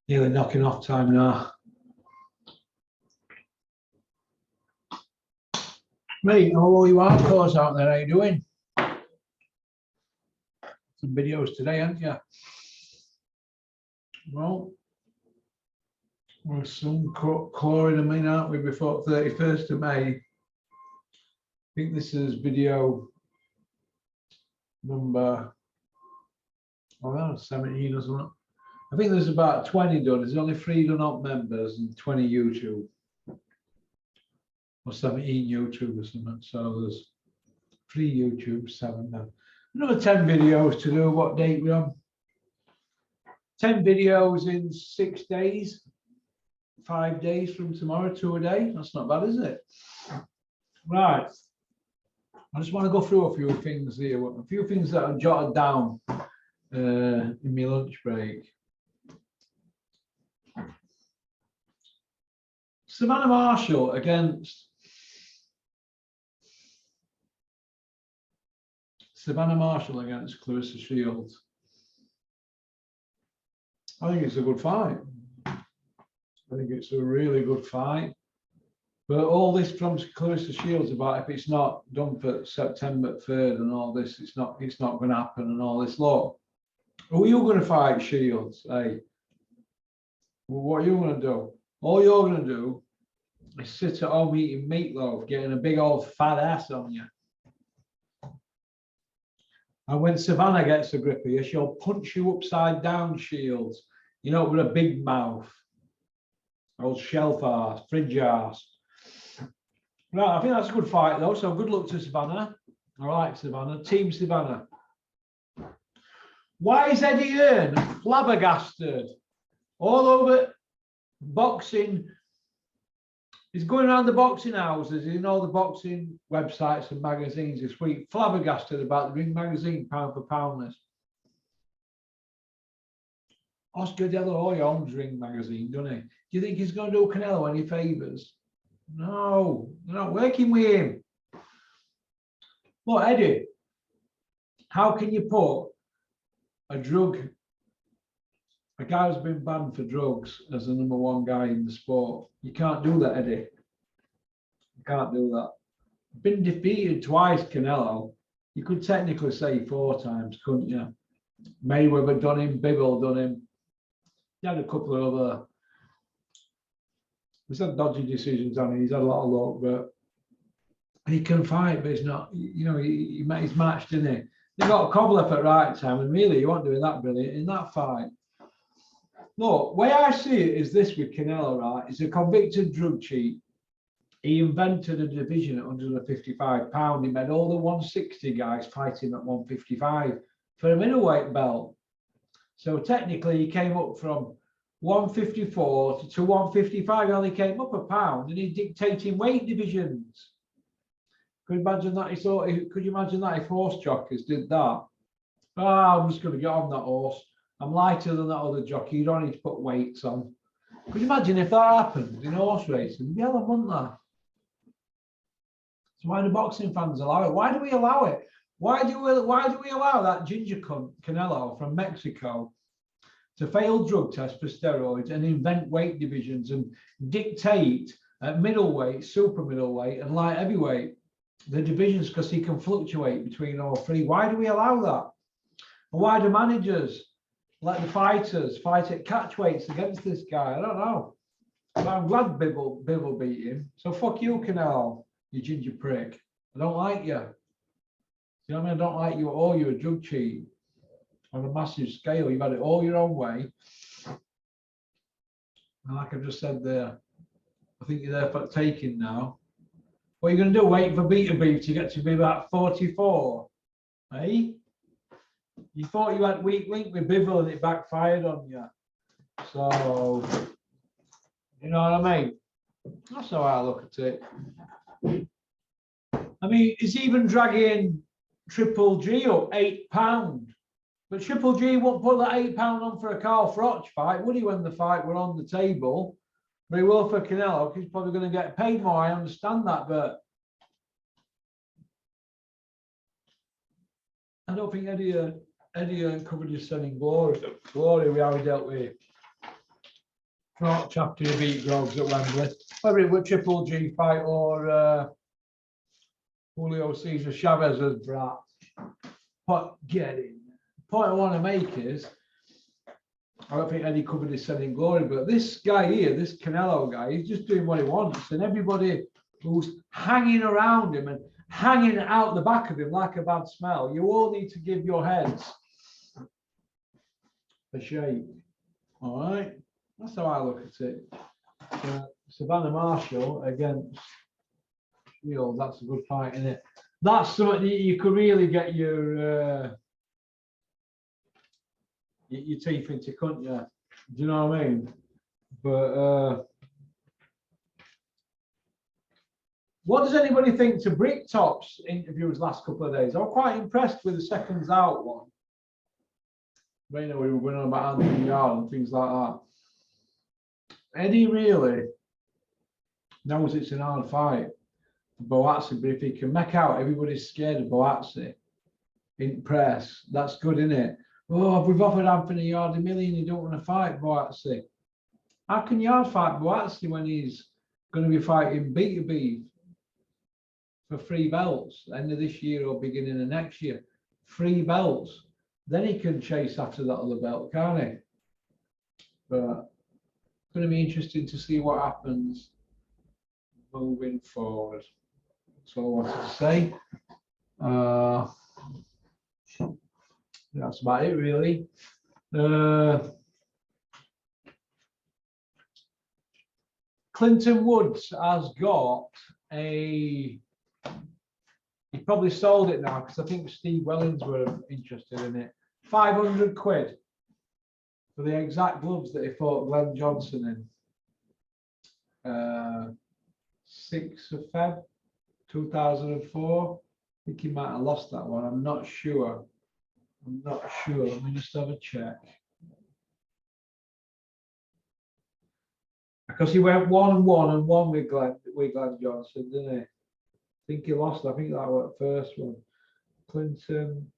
Nearly knocking off time now. Mate, all you hardcores out there, how you doing? Some videos today, haven't you? Well, we're soon clawing them in, aren't we, before 31st of May. I think this is video number 17 or something. I think there's about 20 done. There's only 3 done up members and 20 YouTube. Or 17 YouTube or something. So there's 3 YouTube, 7 now. Another 10 videos to do. What date we're on? 10 videos in 6 days. 5 days from tomorrow, 2 a day. That's not bad, is it? Right. I just want to go through a few things here. A few things that I've jotted down in my lunch break. Savannah Marshall against Clarissa Shields. I think it's a good fight. I think it's a really good fight. But all this from Clarissa Shields about if it's not done for September 3rd and all this, it's not going to happen and all this. Look, who are you going to fight, Shields? Hey, well, what are you going to do? All you're going to do is sit at home eating meatloaf, getting a big old fat ass on you. And when Savannah gets a grip of you, she'll punch you upside down, Shields. You know, with a big mouth. Old shelf ass, fridge ass. Right, I think that's a good fight though. So good luck to Savannah. I like Savannah. Team Savannah. Why is Eddie Hearn flabbergasted all over boxing? He's going around the boxing houses in all the boxing websites and magazines this week, flabbergasted about the Ring Magazine pound for pound list. Oscar De La Hoya owns Ring Magazine, doesn't he? Do you think he's going to do Canelo any favours? No, they're not working with him. Look, Eddie, how can you put a guy who's been banned for drugs as the #1 guy in the sport? You can't do that, Eddie. You can't do that. Been defeated twice, Canelo. You could technically say 4 times, couldn't you? Mayweather done him, Bivol done him. He had a couple of other. He's had dodgy decisions on it. He's had a lot of luck, but he can fight, but he's not. You know, he's matched, didn't he? They got Kovalev at right time, and really, you weren't doing that brilliant in that fight. Look, the way I see it is this with Canelo, right? He's a convicted drug cheat. He invented a division at 155 pounds. He made all the 160 guys fighting at 155 for a middleweight belt. So technically, he came up from 154 to 155. He only came up a pound, and he's dictating weight divisions. Could you imagine that? Could you imagine that if horse jockeys did that? Oh, I'm just going to get on that horse. I'm lighter than that other jockey. You don't need to put weights on. Could you imagine if that happened in horse racing? Yeah, wouldn't that? So why do boxing fans allow it? Why do we allow it? Why do we allow that ginger cunt Canelo from Mexico to fail drug tests for steroids and invent weight divisions and dictate at middleweight, super middleweight, and light heavyweight the divisions because he can fluctuate between all 3? Why do we allow that? And why do managers let the fighters fight at catch weights against this guy? I don't know. But I'm glad Bivol beat him. So fuck you, Canelo, you ginger prick. I don't like you. You know what I mean? I don't like you at all. You're a drug cheat on a massive scale. You've had it all your own way. And like I've just said there, I think you're there for taking now. What are you going to do? Wait for Beta Beef to get to be about 44? Eh? You thought you had weak link with Bivol and it backfired on you. So, you know what I mean? That's how I look at it. I mean, it's even dragging Triple G up £8. But Triple G won't put that £8 on for a Carl Froch fight, would he, when the fight were on the table? But he will for Canelo, because he's probably going to get paid more. I understand that, but I don't think Eddie covered his son in glory with how he dealt with Not after you beat Groves at Wembley. Whether it were Triple G fight or Julio Cesar Chavez as brat. But get in. The point I want to make is, I don't think Eddie covered his Selling Glory, but this guy here, this Canelo guy, he's just doing what he wants. And everybody who's hanging around him and hanging out the back of him like a bad smell, you all need to give your heads a shake. All right? That's how I look at it. Savannah Marshall against Shield, that's a good fight, isn't it? That's something that you could really get your teeth into, couldn't you? Do you know what I mean? But what does anybody think to Bricktop's interviews last couple of days? I'm quite impressed with the seconds out one. But, you know, we were going on about Anthony Yard and things like that. Eddie really knows it's an hard fight for Boazzi, but if he can make out everybody's scared of Boazzi in press, that's good, isn't it? Oh, we've offered Anthony Yard $1 million, you don't want to fight Boazzi. How can Yard fight Boazzi when he's going to be fighting Beterbiev for 3 belts, end of this year or beginning of next year? 3 belts. Then he can chase after that other belt, can't he? But it's going to be interesting to see what happens moving forward. That's all I wanted to say. That's about it, really. Clinton Woods has got a. He probably sold it now because I think Steve Wellings were interested in it. 500 quid for the exact gloves that he fought Glenn Johnson in. 6th of Feb 2004. I think he might have lost that one. I'm not sure. Let me just have a check. Because he went 1-1 and 1 with Glenn Johnson, didn't he? I think he lost. I think that was the first one. Clinton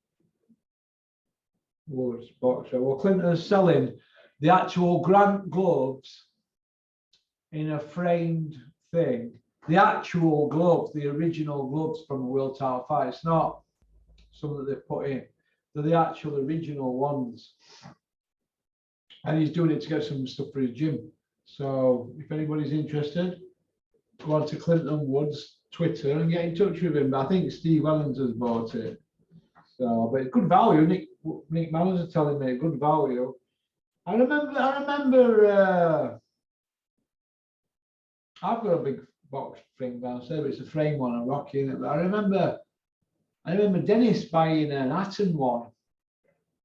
Woods boxer. Well, Clinton's selling the actual Grant gloves in a framed thing. The actual gloves, the original gloves from a world title fight. It's not some that they've put in. They're the actual original ones. And he's doing it to get some stuff for his gym. So if anybody's interested, go on to Clinton Woods Twitter and get in touch with him. But I think Steve Wellings has bought it. So, but it's good value. Nick Manners is telling me good value. I remember. I've got a big box thing downstairs, but it's a frame one. I'm rocking it. But I remember Dennis buying an Atten one,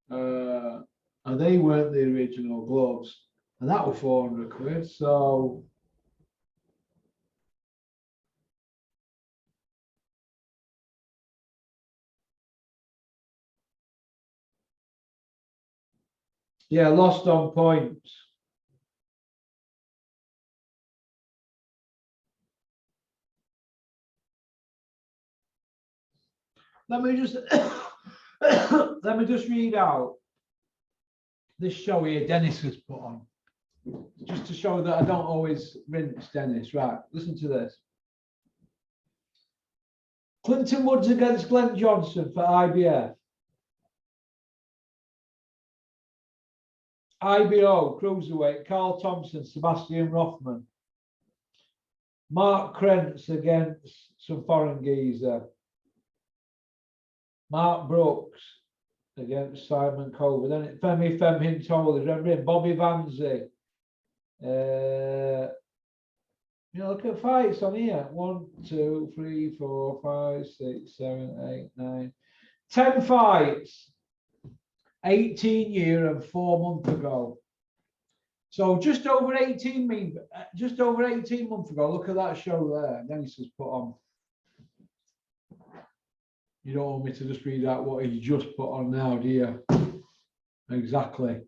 and they weren't the original gloves, and that was 400 quid. So. Yeah, lost on points. Let me just read out this show here Dennis has put on, just to show that I don't always rinse Dennis. Right, listen to this. Clinton Woods against Glenn Johnson for IBF. IBO, Cruiserweight, Carl Thompson, Sebastian Rothman. Mark Krentz against some foreign geezer. Mark Brooks against Simon Colby. Then Femi Hintoli, remember him? Bobby Vanzi. You know, look at fights on here. 1, 2, 3, 4, 5, 6, 7, 8, 9. 10 fights. 18 year and 4 months ago. So just over 18 months ago, look at that show there. Dennis has put on. You don't want me to just read out what he's just put on now, do you? Exactly.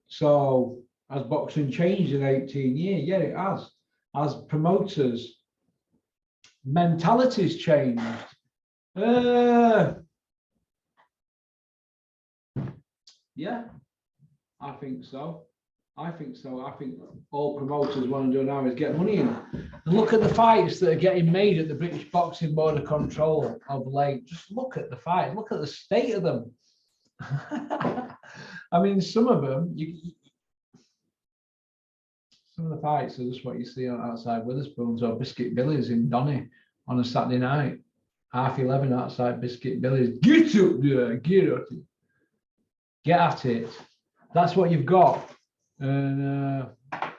So has boxing changed in 18 years? Yeah, it has. As promoters, mentality's changed. Yeah, I think so. I think so. I think all promoters want to do now is get money in. And look at the fights that are getting made at the British Boxing Board of Control of late. Just look at the fights. Look at the state of them. I mean, some of them, some of the fights are just what you see outside Witherspoon's or Biscuit Billy's in Donny on a Saturday night. 11:30 outside Biscuit Billy's. Get up there, get at it. Get at it. That's what you've got. And that's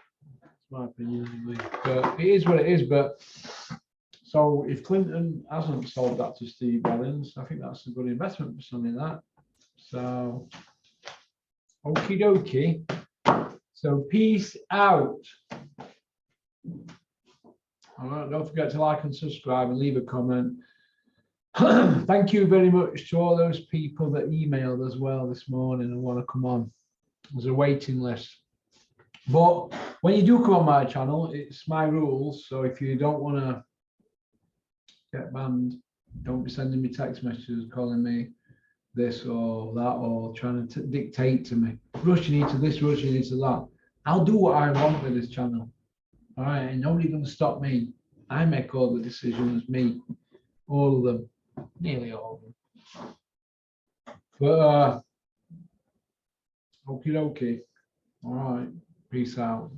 my opinion. But it is what it is. But so if Clinton hasn't sold that to Steve Bellins, I think that's a good investment for something like that. So okie dokie. So peace out. All right, don't forget to like and subscribe and leave a comment. Thank you very much to all those people that emailed as well this morning and want to come on. There's a waiting list. But when you do come on my channel, it's my rules. So if you don't want to get banned, don't be sending me text messages calling me this or that or trying to dictate to me. Rush, you need to this, rush, you need to that. I'll do what I want with this channel. All right, and nobody's going to stop me. I make all the decisions, me. All of them. Nearly all of them. But okie dokie. All right. Peace out.